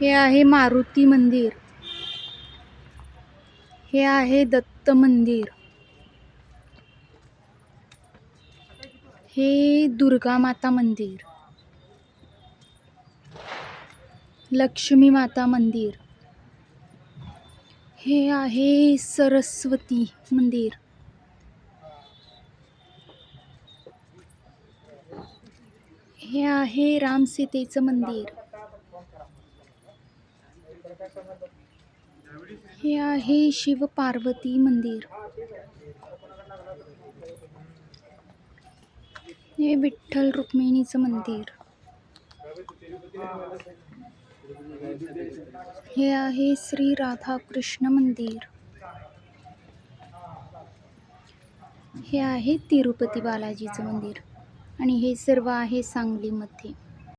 हे आहे मारुती मंदिर. हे आहे दत्त मंदिर. हे दुर्गा माता मंदिर. लक्ष्मी माता मंदिर. हे आहे सरस्वती मंदिर. हे आहे रामसीतेचं मंदिर. हे आहे शिव पार्वती मंदिर. हे विठ्ठल रुक्मिणीचं मंदिर. हे आहे श्री राधा कृष्ण मंदिर. हे आहे तिरुपती बालाजीचं मंदिर आणि हे सर्व आहे सांगलीमध्ये.